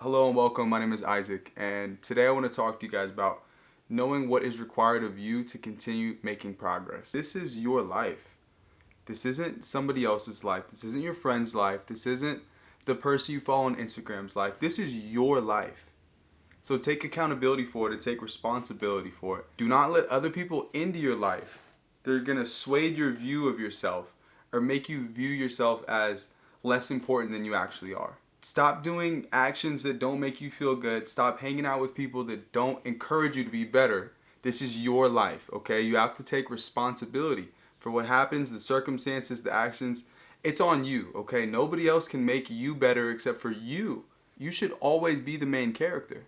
Hello and welcome. My name is Isaac, and today I want to talk to you guys about knowing what is required of you to continue making progress. This is your life. This isn't somebody else's life. This isn't your friend's life. This isn't the person you follow on Instagram's life. This is your life. So take accountability for it and take responsibility for it. Do not let other people into your life. They're going to sway your view of yourself or make you view yourself as less important than you actually are. Stop doing actions that don't make you feel good. Stop hanging out with people that don't encourage you to be better. This is your life, okay? You have to take responsibility for what happens, the circumstances, the actions. It's on you, okay? Nobody else can make you better except for you. You should always be the main character.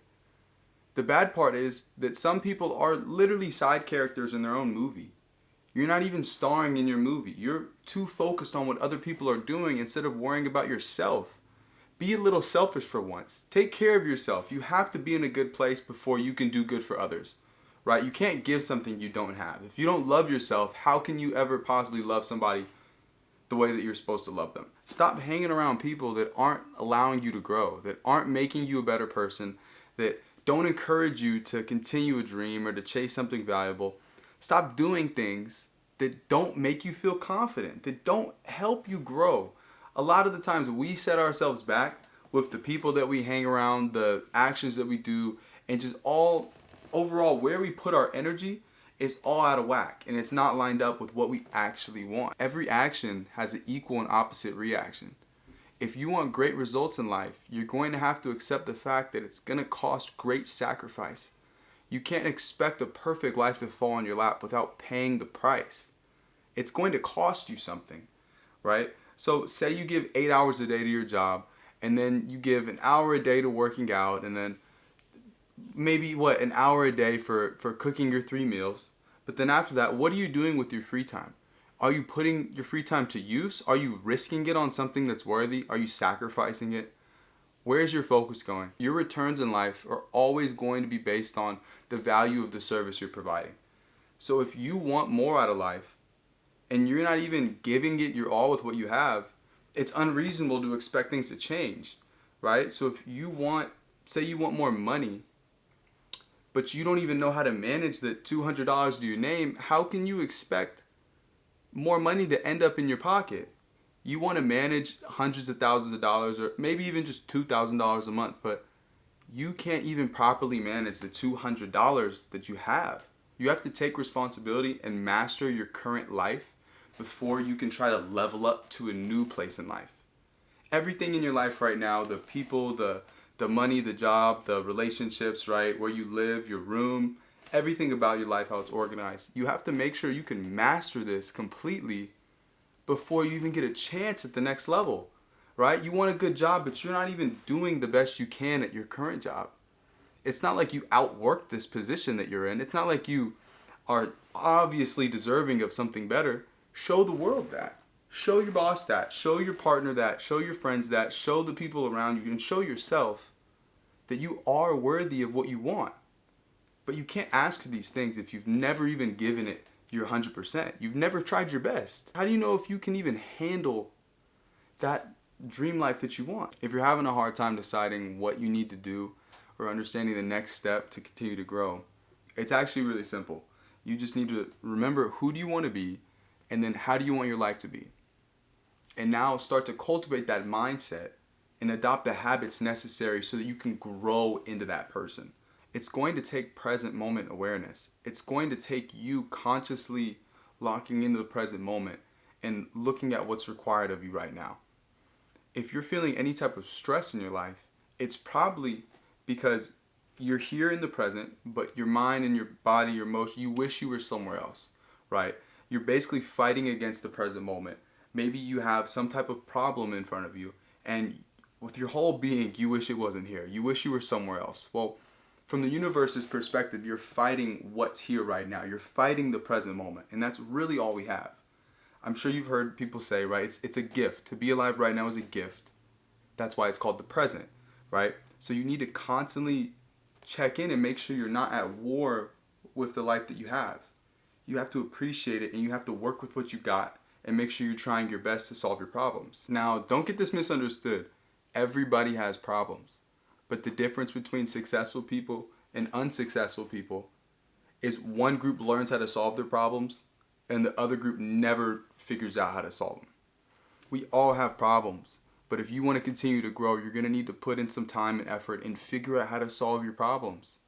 The bad part is that some people are literally side characters in their own movie. You're not even starring in your movie. You're too focused on what other people are doing instead of worrying about yourself. Be a little selfish for once. Take care of yourself. You have to be in a good place before you can do good for others, right? You can't give something you don't have. If you don't love yourself, how can you ever possibly love somebody the way that you're supposed to love them? Stop hanging around people that aren't allowing you to grow, that aren't making you a better person, that don't encourage you to continue a dream or to chase something valuable. Stop doing things that don't make you feel confident, that don't help you grow. A lot of the times we set ourselves back with the people that we hang around, the actions that we do, and just all overall where we put our energy is all out of whack, and it's not lined up with what we actually want. Every action has an equal and opposite reaction. If you want great results in life, you're going to have to accept the fact that it's going to cost great sacrifice. You can't expect a perfect life to fall in your lap without paying the price. It's going to cost you something, right? So say you give 8 hours a day to your job, and then you give an hour a day to working out, and then maybe an hour a day for cooking your 3 meals. But then after that, what are you doing with your free time? Are you putting your free time to use? Are you risking it on something that's worthy? Are you sacrificing it? Where's your focus going? Your returns in life are always going to be based on the value of the service you're providing. So if you want more out of life, and you're not even giving it your all with what you have, it's unreasonable to expect things to change, right? So if you want, say you want more money, but you don't even know how to manage the $200 to your name, how can you expect more money to end up in your pocket? You want to manage hundreds of thousands of dollars or maybe even just $2,000 a month, but you can't even properly manage the $200 that you have. You have to take responsibility and master your current life before you can try to level up to a new place in life. Everything in your life right now, the people, the money, the job, the relationships, right, where you live, your room, everything about your life, how it's organized, you have to make sure you can master this completely before you even get a chance at the next level, right? You want a good job, but you're not even doing the best you can at your current job. It's not like you outworked this position that you're in. It's not like you are obviously deserving of something better. Show the world that. Show your boss that. Show your partner that. Show your friends that. Show the people around you and show yourself that you are worthy of what you want. But you can't ask for these things if you've never even given it your 100%. You've never tried your best. How do you know if you can even handle that dream life that you want? If you're having a hard time deciding what you need to do or understanding the next step to continue to grow, it's actually really simple. You just need to remember, who do you want to be, and then how do you want your life to be? And now start to cultivate that mindset and adopt the habits necessary so that you can grow into that person. It's going to take present moment awareness. It's going to take you consciously locking into the present moment and looking at what's required of you right now. If you're feeling any type of stress in your life, it's probably because you're here in the present, but your mind and your body, your emotion, you wish you were somewhere else, right? You're basically fighting against the present moment. Maybe you have some type of problem in front of you, and with your whole being, you wish it wasn't here. You wish you were somewhere else. Well, from the universe's perspective, you're fighting what's here right now. You're fighting the present moment, and that's really all we have. I'm sure you've heard people say, right, it's a gift. To be alive right now is a gift. That's why it's called the present, right? So you need to constantly check in and make sure you're not at war with the life that you have. You have to appreciate it, and you have to work with what you got and make sure you're trying your best to solve your problems. Now, don't get this misunderstood. Everybody has problems. But the difference between successful people and unsuccessful people is one group learns how to solve their problems and the other group never figures out how to solve them. We all have problems, but if you want to continue to grow, you're going to need to put in some time and effort and figure out how to solve your problems.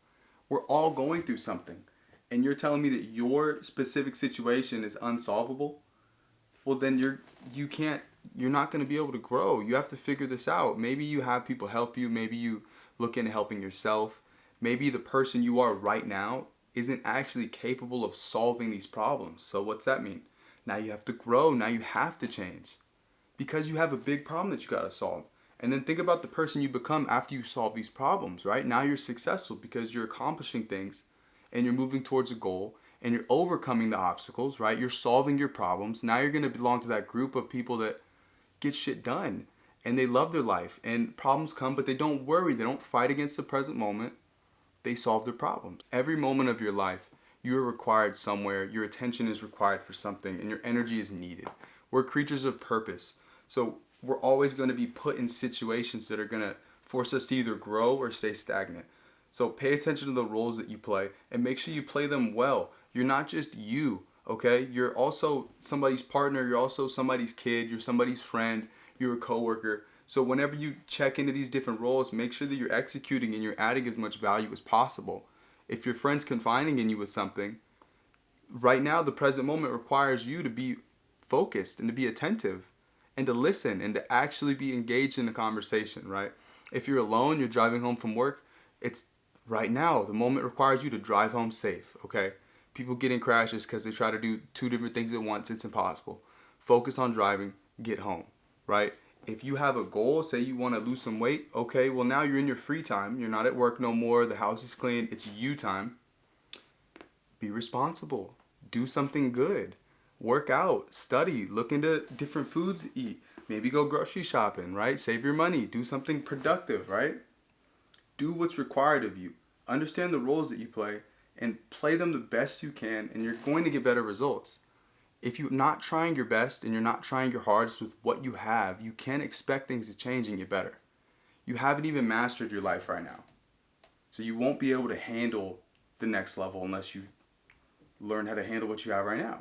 We're all going through something, and you're telling me that your specific situation is unsolvable? Well, then you're not going to be able to grow. You have to figure this out. Maybe you have people help you, maybe you look into helping yourself. Maybe the person you are right now isn't actually capable of solving these problems. So what's that mean? Now you have to grow, now you have to change. Because you have a big problem that you got to solve. And then think about the person you become after you solve these problems, right? Now you're successful because you're accomplishing things and you're moving towards a goal and you're overcoming the obstacles, right? You're solving your problems. Now you're going to belong to that group of people that get shit done and they love their life and problems come, but they don't worry. They don't fight against the present moment. They solve their problems. Every moment of your life, you are required somewhere. Your attention is required for something and your energy is needed. We're creatures of purpose. So we're always going to be put in situations that are going to force us to either grow or stay stagnant. So pay attention to the roles that you play and make sure you play them well. You're not just you, okay? You're also somebody's partner. You're also somebody's kid. You're somebody's friend. You're a coworker. So whenever you check into these different roles, make sure that you're executing and you're adding as much value as possible. If your friend's confiding in you with something, right now the present moment requires you to be focused and to be attentive and to listen and to actually be engaged in the conversation, right? If you're alone, you're driving home from work, it's right now. The moment requires you to drive home safe, okay? People get in crashes because they try to do two different things at once. It's impossible. Focus on driving, get home, right? If you have a goal, say you want to lose some weight, okay, well now you're in your free time. You're not at work no more. The house is clean. It's you time. Be responsible. Do something good. Work out, study, look into different foods to eat. Maybe go grocery shopping, right? Save your money. Do something productive, right? Do what's required of you. Understand the roles that you play and play them the best you can, and you're going to get better results. If you're not trying your best and you're not trying your hardest with what you have, you can't expect things to change and get better. You haven't even mastered your life right now. So you won't be able to handle the next level unless you learn how to handle what you have right now.